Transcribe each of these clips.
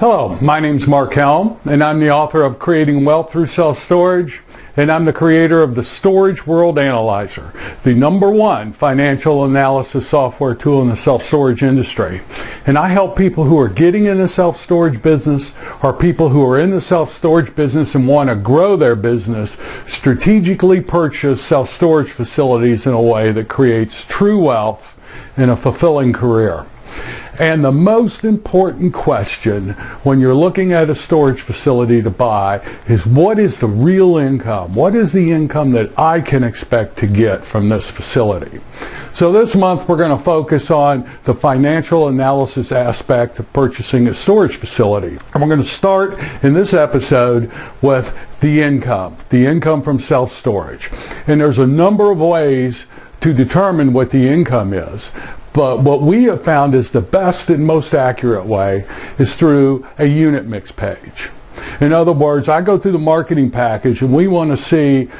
Hello, my name's Mark Helm, and I'm the author of Creating Wealth Through Self-Storage, and I'm the creator of the Storage World Analyzer, the #1 financial analysis software tool in the self-storage industry. And I help people who are getting in the self-storage business, or people who are in the self-storage business and want to grow their business, strategically purchase self-storage facilities in a way that creates true wealth and a fulfilling career. And the most important question when you're looking at a storage facility to buy is, what is the real income? What is the income that I can expect to get from this facility? So this month we're going to focus on the financial analysis aspect of purchasing a storage facility. And we're going to start in this episode with the income from self-storage. And there's a number of ways to determine what the income is. But what we have found is the best and most accurate way is through a unit mix page. In other words, I go through the marketing package and we want to see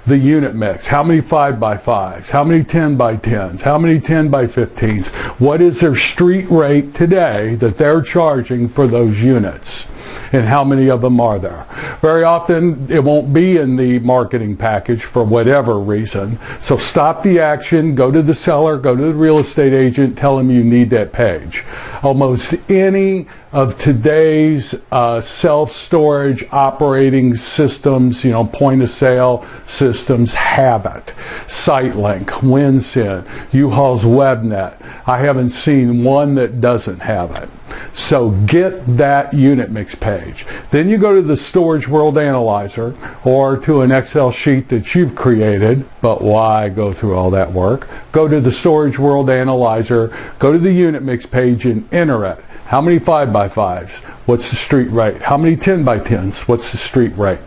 the unit mix. How many 5x5s? How many 10x10s? How many 10x15s? What is their street rate today that they're charging for those units? And how many of them are there? Very often it won't be in the marketing package for whatever reason. So stop the action, go to the seller, go to the real estate agent, tell them you need that page. Almost any of today's self-storage operating systems, point of sale systems have it. SiteLink, WinSend, U-Haul's WebNet. I haven't seen one that doesn't have it. So get that unit mix page. Then you go to the Storage World Analyzer or to an Excel sheet that you've created, but why go through all that work? Go to the Storage World Analyzer, go to the unit mix page and enter it. How many 5x5s? What's the street rate? How many 10x10s? What's the street rate?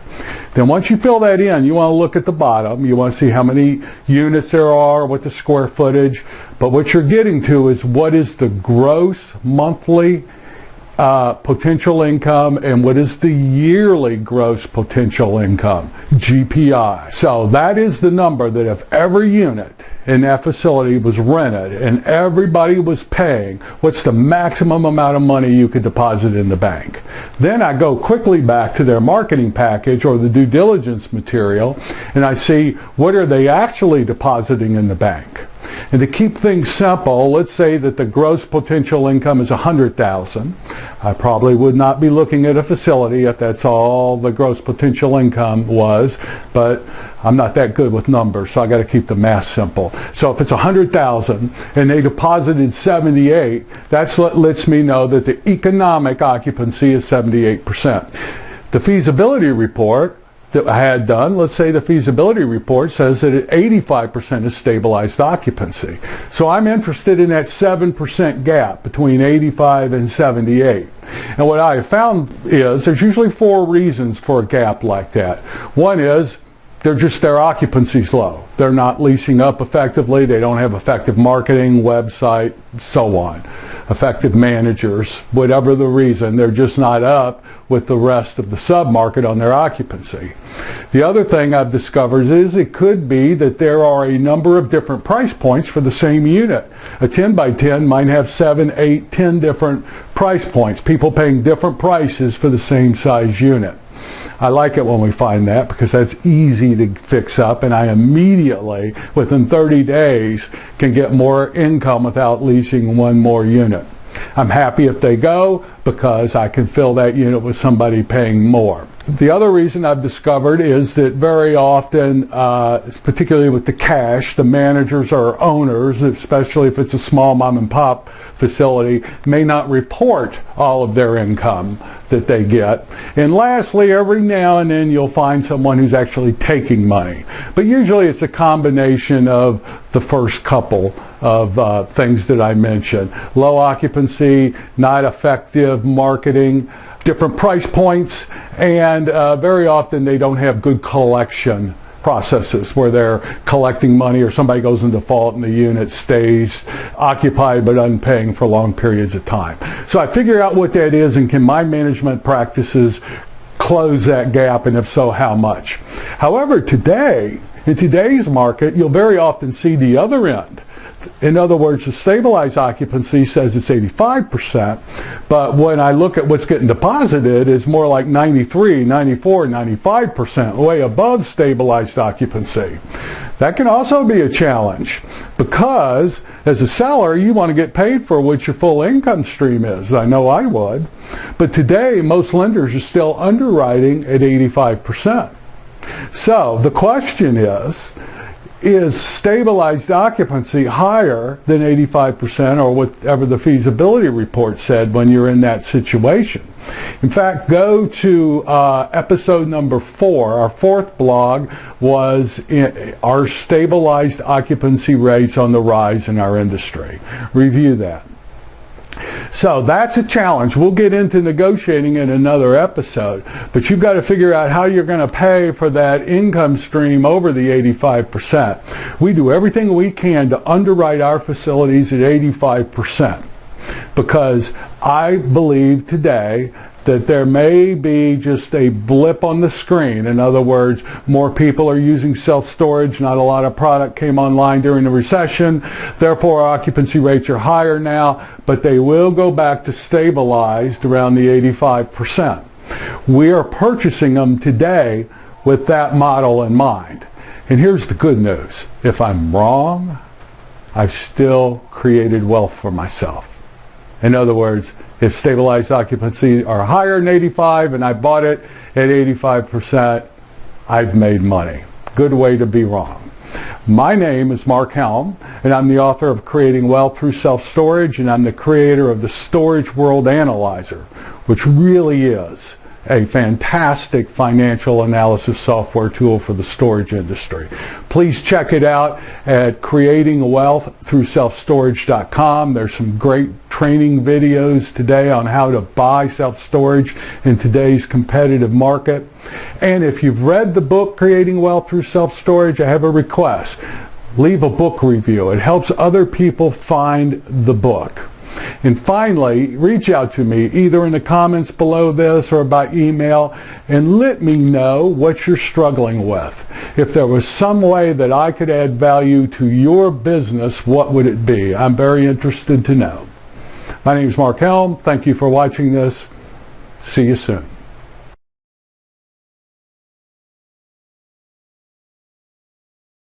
Then once you fill that in, you want to look at the bottom. You want to see how many units there are, what the square footage. But what you're getting to is, what is the gross monthly potential income, and what is the yearly gross potential income, GPI. So that is the number that if every unit in that facility was rented and everybody was paying, what's the maximum amount of money you could deposit in the bank? Then I go quickly back to their marketing package or the due diligence material, and I see, what are they actually depositing in the bank? And to keep things simple, let's say that the gross potential income is $100,000. I probably would not be looking at a facility if that's all the gross potential income was, but I'm not that good with numbers, so I got to keep the math simple. So if it's $100,000 and they deposited 78, that's what lets me know that the economic occupancy is 78%. The feasibility report that I had done, let's say the feasibility report says that 85% is stabilized occupancy. So I'm interested in that 7% gap between 85 and 78. And what I have found is there's usually 4 reasons for a gap like that. One is their occupancy's low. They're not leasing up effectively. They don't have effective marketing, website, so on. Effective managers, whatever the reason, they're just not up with the rest of the sub-market on their occupancy. The other thing I've discovered is it could be that there are a number of different price points for the same unit. A 10x10 might have 7, 8, 10 different price points. People paying different prices for the same size unit. I like it when we find that, because that's easy to fix up, and I immediately, within 30 days, can get more income without leasing one more unit. I'm happy if they go, because I can fill that unit with somebody paying more. The other reason I've discovered is that very often, particularly with the cash, the managers or owners, especially if it's a small mom and pop facility, may not report all of their income that they get. And lastly, every now and then you'll find someone who's actually taking money. But usually it's a combination of the first couple of things that I mentioned. Low occupancy, not effective marketing, different price points, and very often they don't have good collection processes where they're collecting money, or somebody goes in default and the unit stays occupied but unpaying for long periods of time. So I figure out what that is, and can my management practices close that gap, and if so, how much? However, in today's market, you'll very often see the other end. In other words, the stabilized occupancy says it's 85%, but when I look at what's getting deposited, it's more like 93, 94, 95%, way above stabilized occupancy. That can also be a challenge because as a seller, you want to get paid for what your full income stream is. I know I would. But today, most lenders are still underwriting at 85%. So the question is stabilized occupancy higher than 85% or whatever the feasibility report said when you're in that situation? In fact, go to episode number 4. Our 4th blog was our stabilized occupancy rates on the rise in our industry. Review that. So that's a challenge. We'll get into negotiating in another episode, but you've got to figure out how you're going to pay for that income stream over the 85%. We do everything we can to underwrite our facilities at 85% because I believe today that there may be just a blip on the screen. In other words, more people are using self-storage. Not a lot of product came online during the recession. Therefore, our occupancy rates are higher now, but they will go back to stabilized around the 85%. We are purchasing them today with that model in mind. And here's the good news. If I'm wrong, I've still created wealth for myself. In other words, if stabilized occupancy are higher than 85 and I bought it at 85%, I've made money. Good way to be wrong. My name is Mark Helm, and I'm the author of Creating Wealth Through Self-Storage, and I'm the creator of the Storage World Analyzer, which really is a fantastic financial analysis software tool for the storage industry. Please check it out at creatingwealththroughselfstorage.com. There's some great training videos today on how to buy self-storage in today's competitive market. And if you've read the book Creating Wealth Through Self-Storage, I have a request. Leave a book review. It helps other people find the book. And finally, reach out to me either in the comments below this or by email and let me know what you're struggling with. If there was some way that I could add value to your business, what would it be? I'm very interested to know. My name is Mark Helm. Thank you for watching this. See you soon.